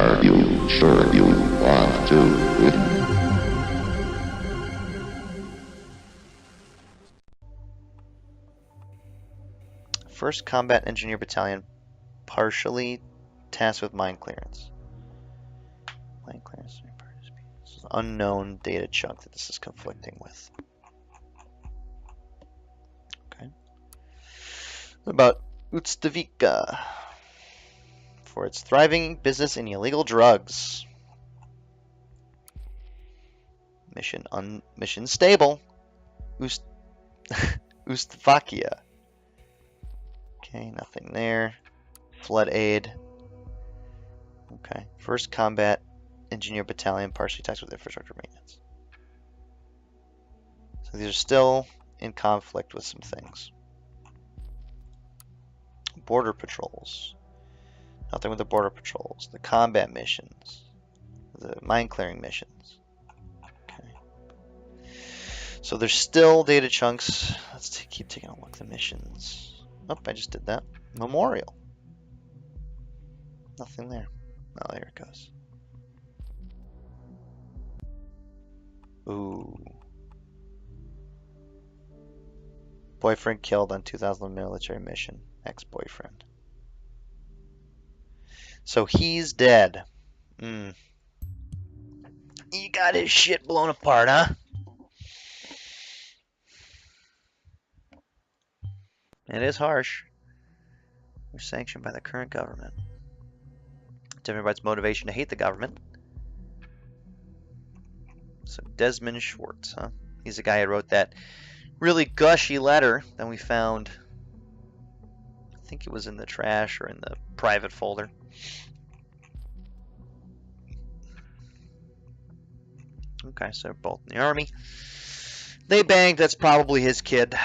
Are you sure you want to? First Combat Engineer Battalion, partially tasked with mine clearance. Mine clearance. This is an unknown data chunk that this is conflicting with. Okay. What about Utstavika? For its thriving business in illegal drugs. Mission stable. Ustavakia. Okay, nothing there. Flood aid. Okay. First Combat Engineer Battalion, partially tasked with infrastructure maintenance. So these are still in conflict with some things. Border patrols. Nothing with the border patrols. The combat missions. The mine clearing missions. Okay. So there's still data chunks. Let's keep taking a look at the missions. Oh, I just did that. Memorial. Nothing there. Oh, there it goes. Ooh. Boyfriend killed on 2000 military mission. Ex-boyfriend. So he's dead. You got his shit blown apart, huh? It is harsh. We're sanctioned by the current government. It's everybody's motivation to hate the government. So Desmond Schwartz, huh? He's the guy who wrote that really gushy letter that we found. I think it was in the trash or in the private folder. Okay, so they're both in the army. They banged. That's probably his kid.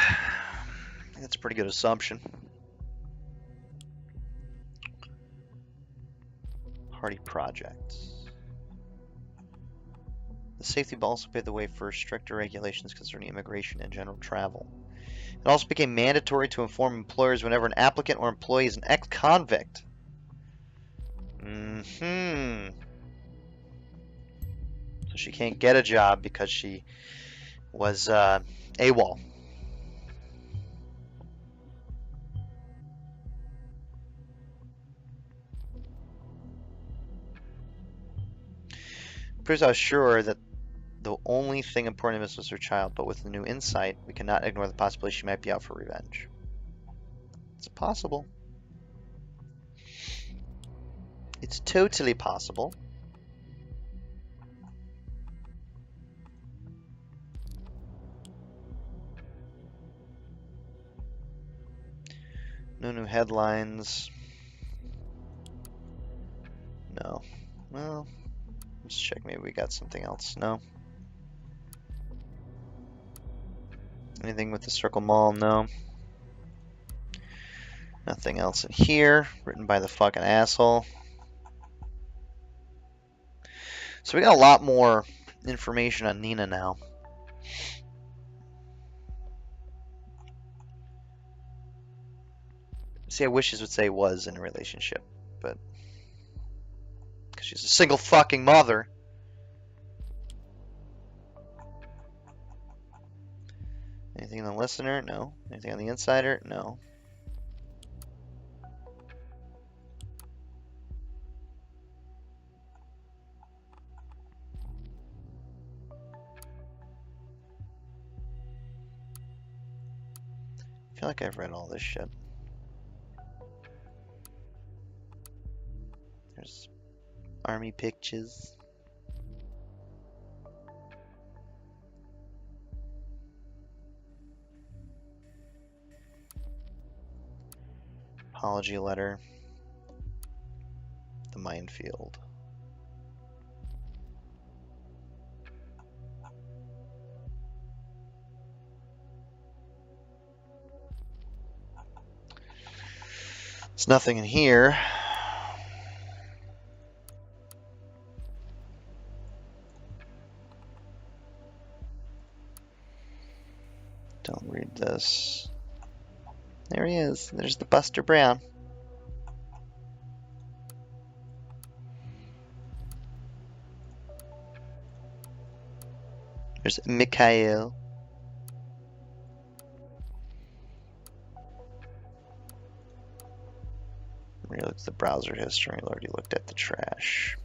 That's a pretty good assumption. Hardy Projects. The safety bill also paved the way for stricter regulations concerning immigration and general travel. It also became mandatory to inform employers whenever an applicant or employee is an ex-convict. So she can't get a job because she was AWOL. First, I was sure that the only thing important to this was her child, but with the new insight, we cannot ignore the possibility she might be out for revenge. It's possible. It's totally possible. No new headlines. No. Well, let's check. Maybe we got something else. No. Anything with the Circle Mall? No. Nothing else in here. Written by the fucking asshole. So we got a lot more information on Nina now. See, I wish this would say was in a relationship, but because she's a single fucking mother. Anything on the listener? No. Anything on the insider? No. I feel like I've read all this shit. There's army pictures. Apology letter. The minefield. There's nothing in here. Don't read this. There he is. There's the Buster Brown. There's Mikhail. We looked at the browser history. We already looked at the trash.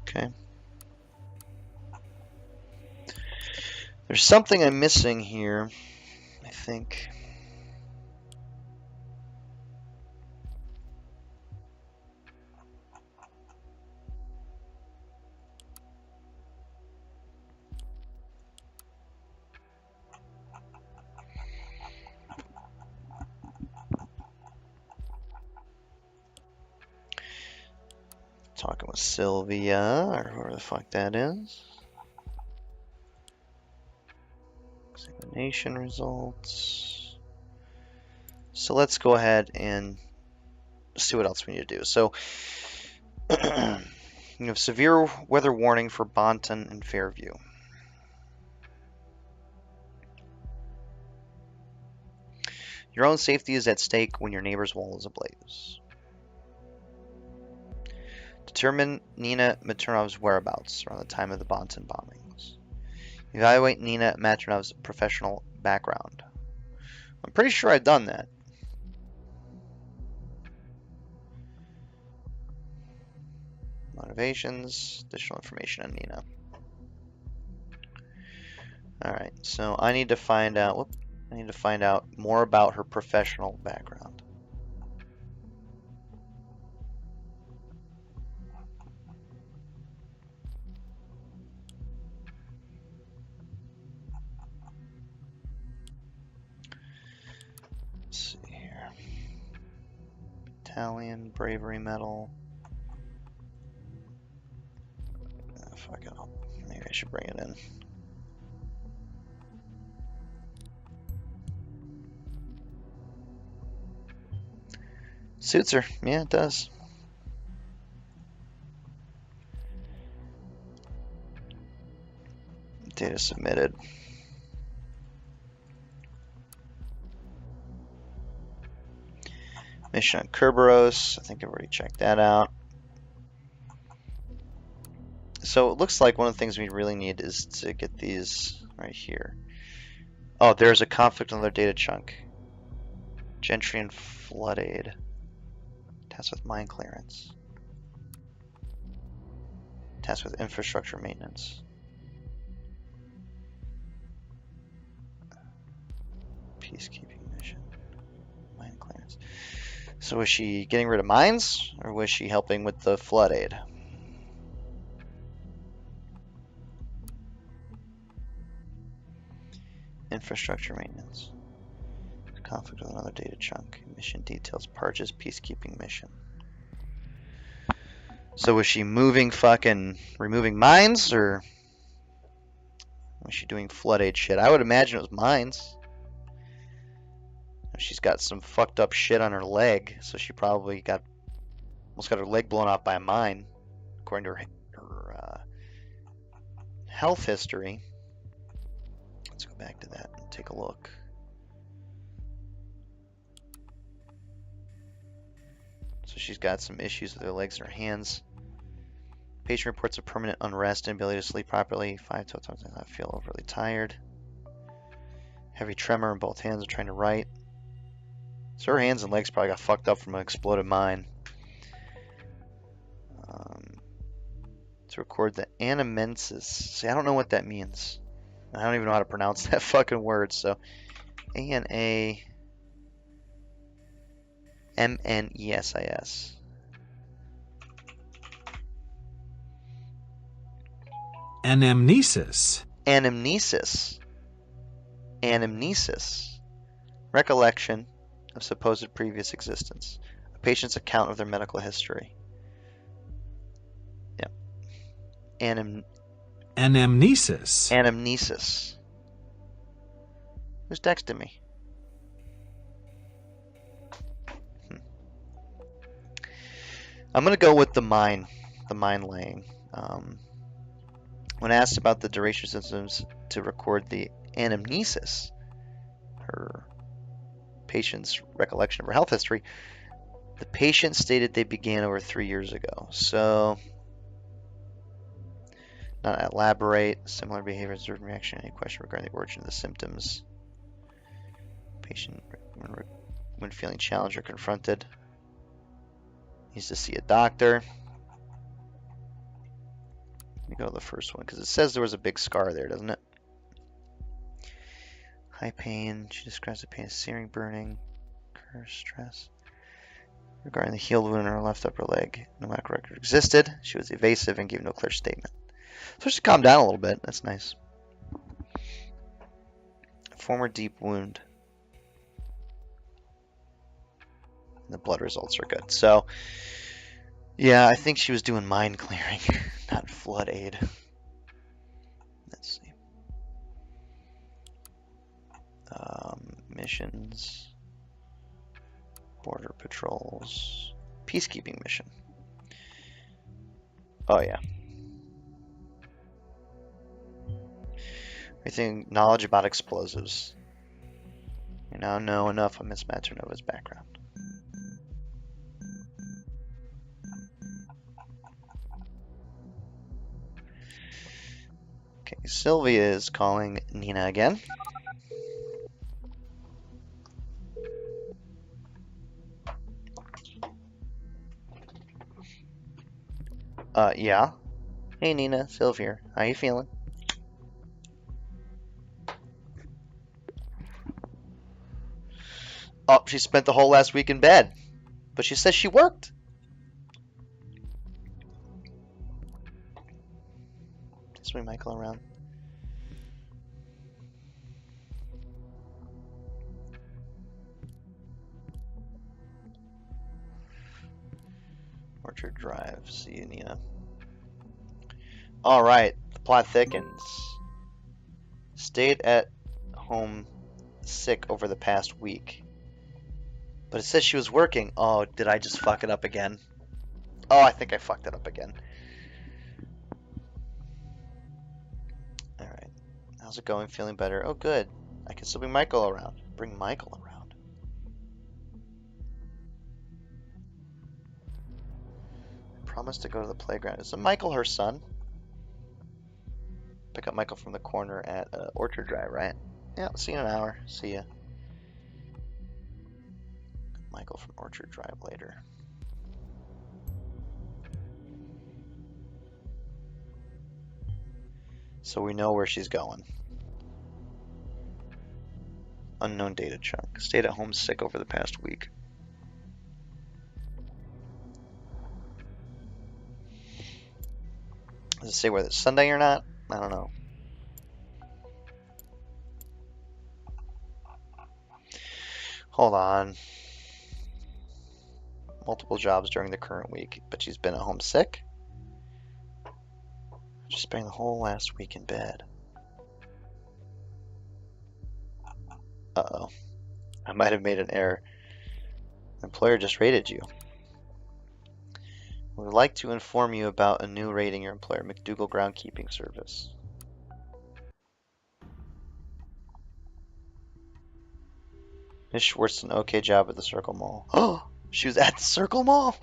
Okay. There's something I'm missing here, I think. Talking with Sylvia, or whoever the fuck that is. Examination results. So let's go ahead and see what else we need to do. So you have severe weather warning for Bonton and Fairview. Your own safety is at stake when your neighbor's wall is ablaze. Determine Nina Maternov's whereabouts around the time of the Bonton bombings. Evaluate Nina Maternov's professional background. I'm pretty sure I've done that. Motivations, additional information on Nina. Alright, so I need to find out more about her professional background. Let's see here. Battalion, bravery medal. Oh, fuck it. Maybe I should bring it in. Suits her. Yeah, it does. Data submitted. Mission on Kerberos. I think I've already checked that out. So it looks like one of the things we really need is to get these right here. Oh, there's a conflict on their data chunk. Gentry and flood aid. Tasked with mine clearance. Tasked with infrastructure maintenance. Peacekeeping mission. Mine clearance. So was she getting rid of mines, or was she helping with the flood aid? Infrastructure maintenance. Conflict with another data chunk. Mission details. Parches peacekeeping mission. So was she removing mines, or was she doing flood aid shit? I would imagine it was mines. She's got some fucked up shit on her leg, so she probably almost got her leg blown off by a mine, according to her health history. Let's go back to that and take a look. So she's got some issues with her legs and her hands. Patient reports of permanent unrest, inability to sleep properly. 5 total times I feel overly tired. Heavy tremor in both hands, trying to write. So her hands and legs probably got fucked up from an exploded mine. To record the anamensis. See, I don't know what that means. I don't even know how to pronounce that fucking word. So, A-N-A-M-N-E-S-I-S. Anamnesis. Anamnesis. Anamnesis. Recollection of supposed previous existence. A patient's account of their medical history. Yep. Anamnesis. Anamnesis. Who's texting me? I'm going to go with the mine laying. When asked about the duration symptoms to record the anamnesis, her patient's recollection of her health history, the patient stated they began over 3 years ago. So Not elaborate. Similar behavior, observed reaction, any question regarding the origin of the symptoms. Patient, when feeling challenged or confronted, needs to see a doctor. Let me go to the first one, because it says there was a big scar there, doesn't it? High pain. She describes the pain as searing, burning, stress. Regarding the healed wound in her left upper leg, no medical record existed. She was evasive and gave no clear statement. So she calmed down a little bit. That's nice. Former deep wound. The blood results are good. So, yeah, I think she was doing mind clearing, not flood aid. Let's see. Missions. Border patrols. Peacekeeping mission. Oh, yeah. Everything knowledge about explosives. You now know enough of Miss Maternova's background. Okay, Sylvia is calling Nina again. Yeah. Hey Nina, Sylvia here. How you feeling? Oh, she spent the whole last week in bed. But she says she worked. Swing Michael around. Orchard Drive. See you, Nina. Alright, the plot thickens. Stayed at home sick over the past week. But it says she was working. Oh, did I just fuck it up again? Oh, I think I fucked it up again. Alright. How's it going? Feeling better? Oh, good. I can still bring Michael around. Bring Michael around. I promised to go to the playground. Is Michael her son? Pick up Michael from the corner at Orchard Drive, right? Yeah, see you in an hour. See ya. Michael from Orchard Drive later. So we know where she's going. Unknown data chunk. Stayed at home sick over the past week. Does it say whether it's Sunday or not? I don't know. Hold on. Multiple jobs during the current week, but she's been at home sick? Just spending the whole last week in bed. Uh-oh. I might have made an error. The employer just rated you. We would like to inform you about a new rating your employer, McDougal Groundkeeping Service. Miss Schwartz did an okay job at the Circle Mall. Oh, she was at the Circle Mall?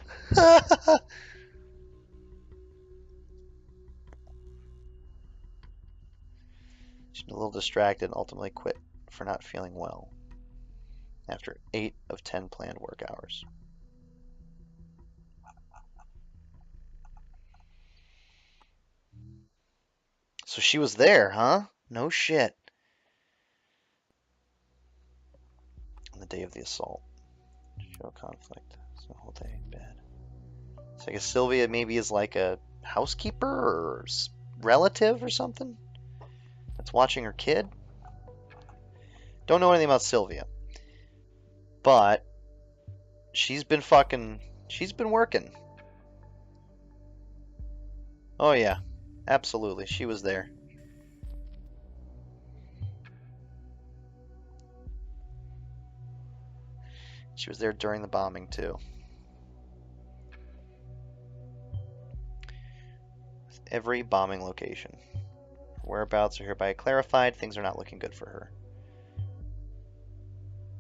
She's been a little distracted and ultimately quit for not feeling well after 8 of 10 planned work hours. So she was there, huh? No shit. On the day of the assault. Show conflict. So the whole day in bed. So I guess Sylvia maybe is like a housekeeper or relative or something that's watching her kid. Don't know anything about Sylvia. But she's been working. Oh yeah, absolutely. She was there. She was there during the bombing too. Every bombing location. Her whereabouts are hereby clarified. Things are not looking good for her.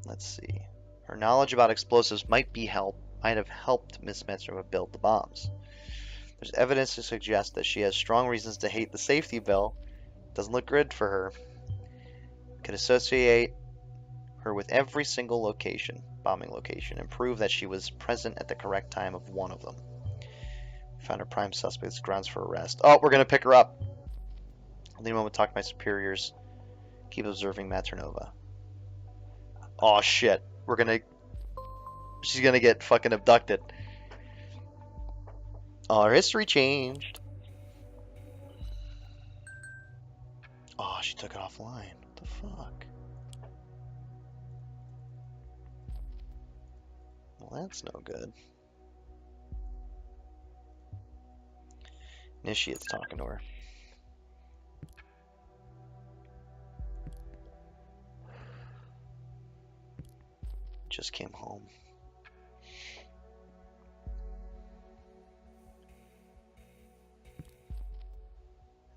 Let's see. Her knowledge about explosives might have helped Miss Metzer build the bombs. There's evidence to suggest that she has strong reasons to hate the safety bell. Doesn't look good for her. Could associate her with every single bombing location, and prove that she was present at the correct time of one of them. Found her prime suspect's grounds for arrest. Oh, we're gonna pick her up. I'll need a moment to talk to my superiors. Keep observing Maternova. Oh shit. She's gonna get fucking abducted. Oh, her history changed. Oh, she took it offline. What the fuck? Well, that's no good. Initiate's talking to her. Just came home.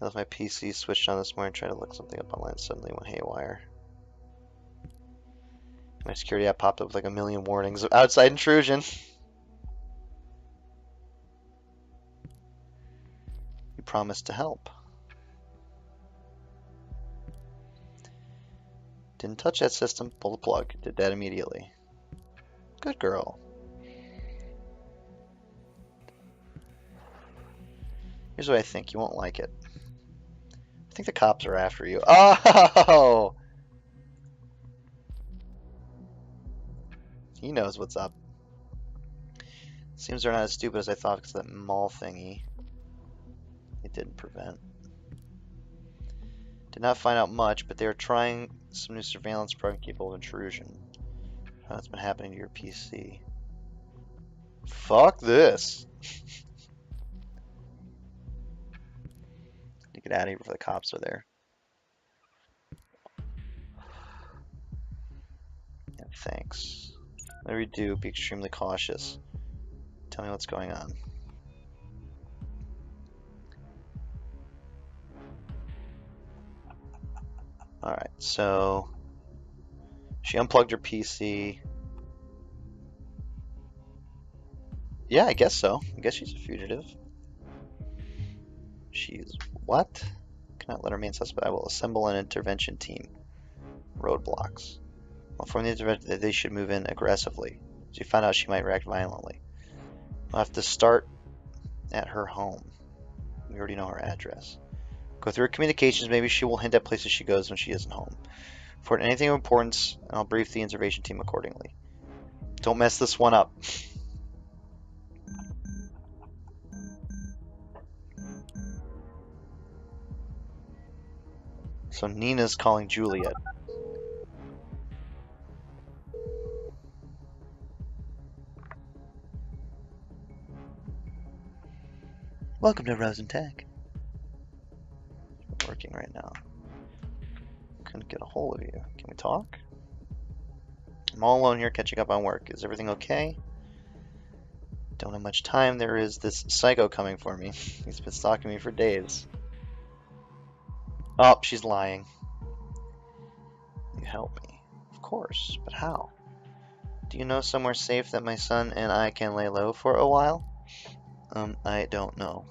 I left my PC switched on this morning, tried to look something up online, suddenly went haywire. My security app popped up with like a million warnings of outside intrusion. You promised to help. Didn't touch that system, pull the plug. Did that immediately. Good girl. Here's what I think. You won't like it. I think the cops are after you. Oh! He knows what's up. Seems they're not as stupid as I thought because of that mall thingy. It didn't prevent. Did not find out much, but they are trying some new surveillance program capable of intrusion. That's been happening to your PC. Fuck this. You get out of here before the cops are there. Yeah, thanks. Whatever you do, be extremely cautious. Tell me what's going on. Alright, so she unplugged her PC. Yeah, I guess so. I guess she's a fugitive. She's what? Cannot let her remain suspect. I will assemble an intervention team. Roadblocks. Well, from the intervention, they should move in aggressively. So you found out she might react violently. We'll have to start at her home. We already know her address. Go through her communications. Maybe she will hint at places she goes when she isn't home. For anything of importance, I'll brief the intervention team accordingly. Don't mess this one up. So Nina's calling Juliet. Welcome to Rosentech. Working right now. Couldn't get a hold of you. Can we talk? I'm all alone here catching up on work. Is everything okay? Don't have much time. There is this psycho coming for me. He's been stalking me for days. Oh, she's lying. You help me. Of course, but how? Do you know somewhere safe that my son and I can lay low for a while? I don't know.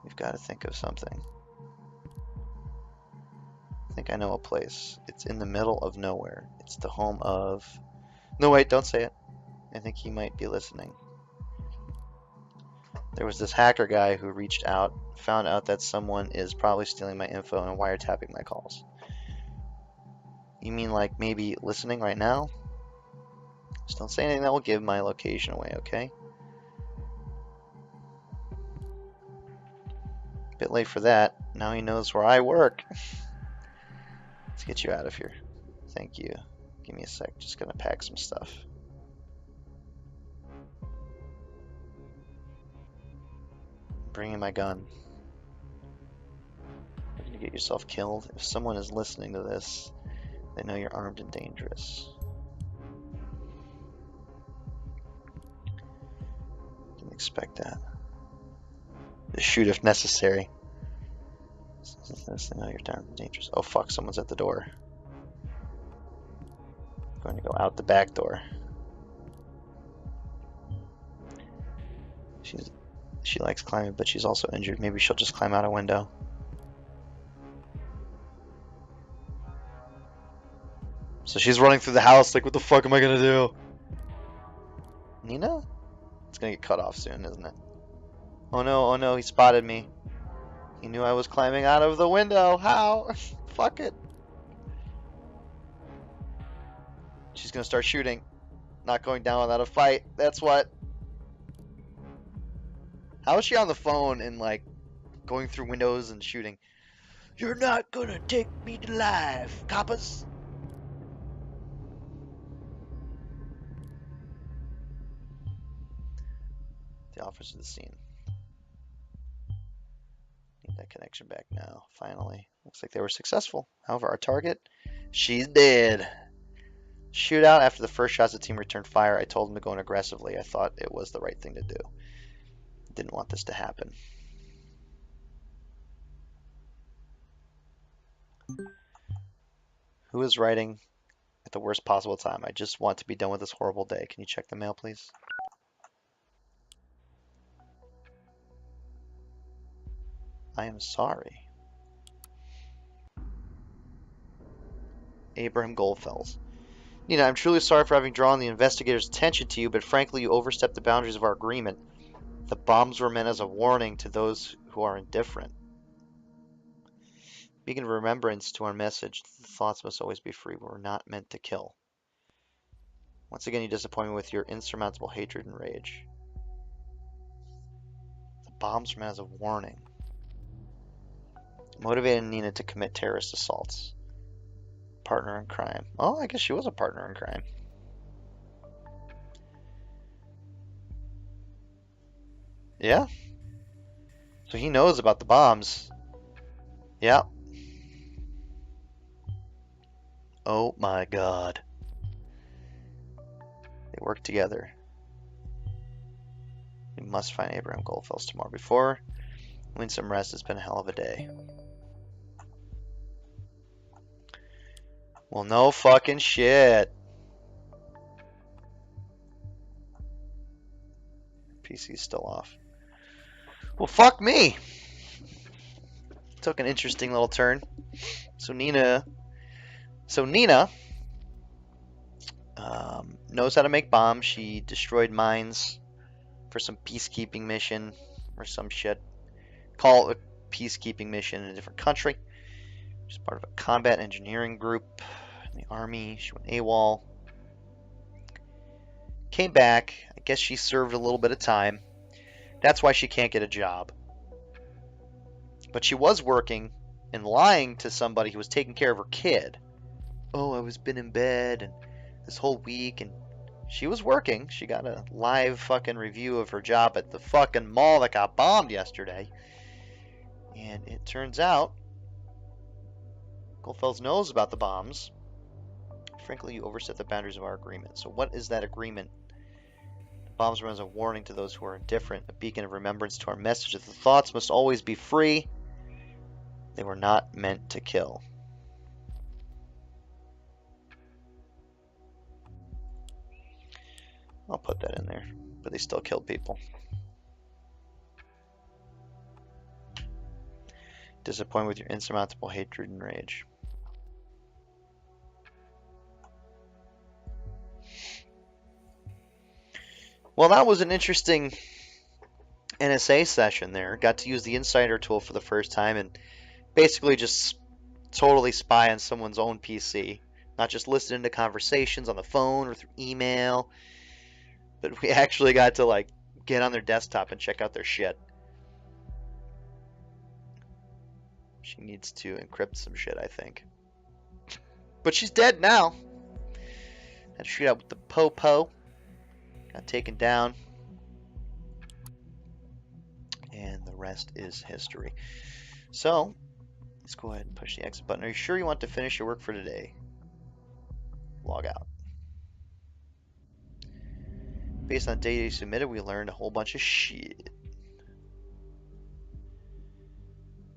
We've got to think of something. I think I know a place. It's in the middle of nowhere. It's the home of... No, wait, don't say it. I think he might be listening. There was this hacker guy who reached out, found out that someone is probably stealing my info and wiretapping my calls. You mean like maybe listening right now? Just don't say anything that will give my location away, okay? Bit late for that. Now he knows where I work. Let's get you out of here. Thank you. Give me a sec. Just gonna pack some stuff. Bring in my gun. You're gonna get yourself killed. If someone is listening to this, they know you're armed and dangerous. Didn't expect that. Just shoot if necessary. They know you're armed and dangerous. Oh fuck, someone's at the door. I'm going to go out the back door. She likes climbing, but she's also injured. Maybe she'll just climb out a window. So she's running through the house like, what the fuck am I gonna do? Nina? It's gonna get cut off soon, isn't it? Oh no, he spotted me. He knew I was climbing out of the window. How? Fuck it. She's gonna start shooting. Not going down without a fight. That's what. How is she on the phone and like going through windows and shooting? You're not gonna take me to life, coppers. The officer of the scene. Need that connection back now. Finally. Looks like they were successful. However, our target, she's dead. Shootout. After the first shots, the team returned fire. I told them to go in aggressively. I thought it was the right thing to do. Didn't want this to happen. Who is writing at the worst possible time? I just want to be done with this horrible day. Can you check the mail, please? I am sorry. Abraham Goldfels. Nina, I'm truly sorry for having drawn the investigator's attention to you, but frankly, you overstepped the boundaries of our agreement. The bombs were meant as a warning to those who are indifferent. Beacon of remembrance to our message. The thoughts must always be free. We're not meant to kill. Once again, you disappoint me with your insurmountable hatred and rage. The bombs were meant as a warning. Motivated Nina to commit terrorist assaults. Partner in crime. Oh, I guess she was a partner in crime. Yeah. So he knows about the bombs. Yeah. Oh my god. They work together. We must find Abraham Goldfels tomorrow. Before we need some rest, it's been a hell of a day. Well, no fucking shit. PC's still off. Well, fuck me. Took an interesting little turn. So Nina knows how to make bombs. She destroyed mines for some peacekeeping mission or some shit. Call it a peacekeeping mission in a different country. She's part of a combat engineering group in the army. She went AWOL. Came back. I guess she served a little bit of time. That's why she can't get a job. But she was working and lying to somebody who was taking care of her kid. Oh, I was been in bed and this whole week, and she was working. She got a live fucking review of her job at the fucking mall that got bombed yesterday. And it turns out Goldfels knows about the bombs. Frankly, you overstep the boundaries of our agreement. So what is that agreement? The bombs were as a warning to those who are indifferent, a beacon of remembrance to our message that the thoughts must always be free. They were not meant to kill. I'll put that in there, but they still killed people. Disappointed with your insurmountable hatred and rage. Well, that was an interesting NSA session there. Got to use the insider tool for the first time and basically just totally spy on someone's own PC. Not just listen into conversations on the phone or through email, but we actually got to like get on their desktop and check out their shit. She needs to encrypt some shit, I think. But she's dead now. Had to shoot out with the po-po. Got taken down. And the rest is history. So, let's go ahead and push the exit button. Are you sure you want to finish your work for today? Log out. Based on the data you submitted, we learned a whole bunch of shit.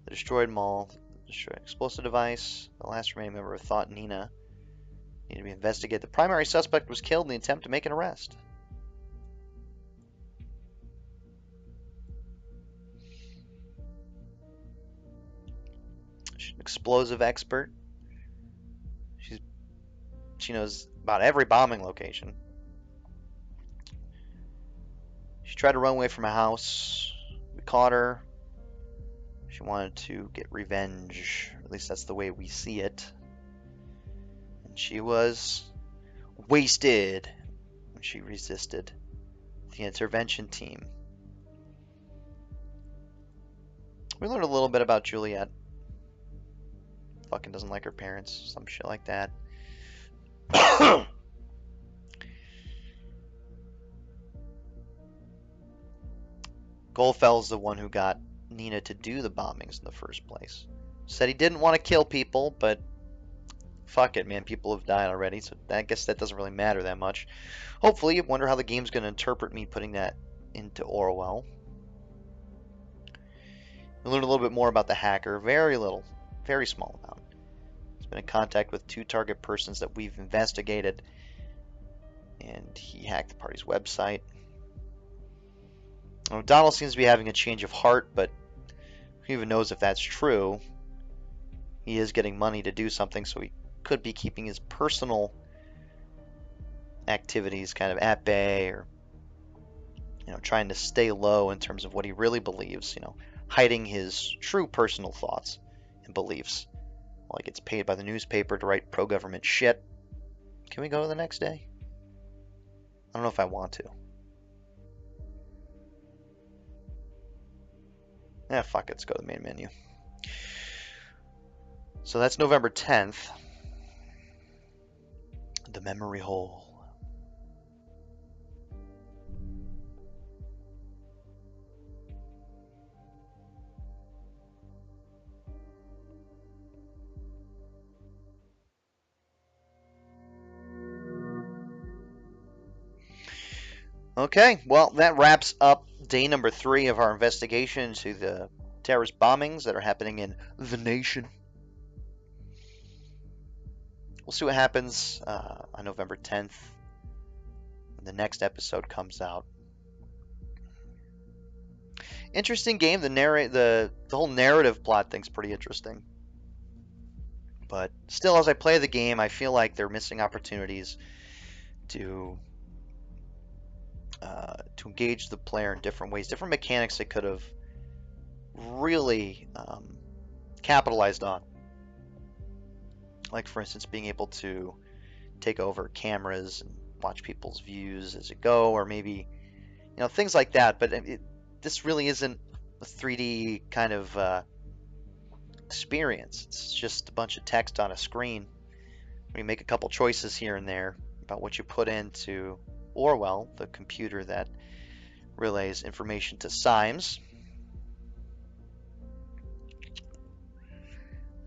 The destroyed mall, the destroyed explosive device, the last remaining member of Thought, Nina, needed to be investigated. The primary suspect was killed in the attempt to make an arrest. explosive expert. She knows about every bombing location. She tried to run away from a house. We caught her. She wanted to get revenge. At least that's the way we see it. And she was wasted when she resisted the intervention team. We learned a little bit about Juliet. Fucking doesn't like her parents. Some shit like that. Goldfell's the one who got Nina to do the bombings in the first place. Said he didn't want to kill people, but fuck it, man. People have died already, so I guess that doesn't really matter that much. Hopefully, I wonder how the game's going to interpret me putting that into Orwell. We learned a little bit more about the hacker. Very little. Very small amount. He's been in contact with 2 target persons that we've investigated. And he hacked the party's website. Donald seems to be having a change of heart, but who even knows if that's true. He is getting money to do something, so he could be keeping his personal activities kind of at bay, or trying to stay low in terms of what he really believes, hiding his true personal thoughts and beliefs while he gets paid by the newspaper to write pro-government shit. Can we go to the next day? I don't know if I want to. Fuck it, let's go to the main menu. So that's November 10th. The memory hole. Okay, well, that wraps up day number 3 of our investigation into the terrorist bombings that are happening in the nation. We'll see what happens on November 10th when the next episode comes out. Interesting game. The whole narrative plot thing's pretty interesting. But still, as I play the game, I feel like they're missing opportunities to engage the player in different ways, different mechanics they could have really capitalized on. Like, for instance, being able to take over cameras and watch people's views as you go, or maybe, things like that. But this really isn't a 3D kind of experience. It's just a bunch of text on a screen. You make a couple choices here and there about what you put into Orwell, the computer that relays information to Symes.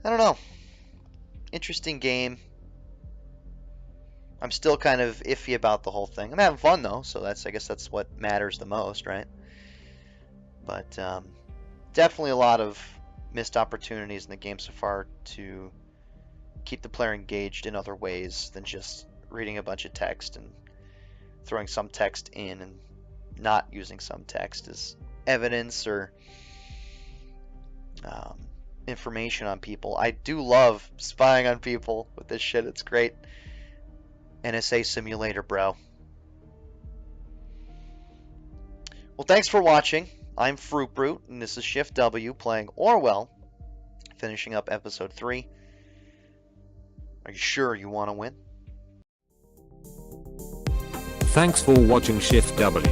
I don't know. Interesting game. I'm still kind of iffy about the whole thing. I'm having fun though, so I guess that's what matters the most, right? But definitely a lot of missed opportunities in the game so far to keep the player engaged in other ways than just reading a bunch of text and throwing some text in and not using some text as evidence or information on people. I do love spying on people with this shit. It's great. NSA simulator, bro. Well, thanks for watching. I'm Fruitbrute, and this is Shift W playing Orwell, finishing up episode 3. Are you sure you want to win? Thanks for watching Shift W.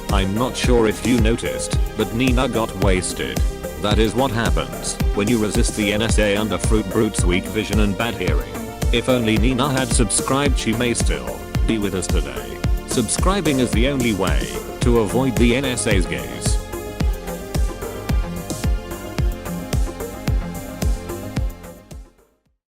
I'm not sure if you noticed, but Nina got wasted. That is what happens when you resist the NSA under Fruitbrute's weak vision and bad hearing. If only Nina had subscribed, she may still be with us today. Subscribing is the only way to avoid the NSA's gaze.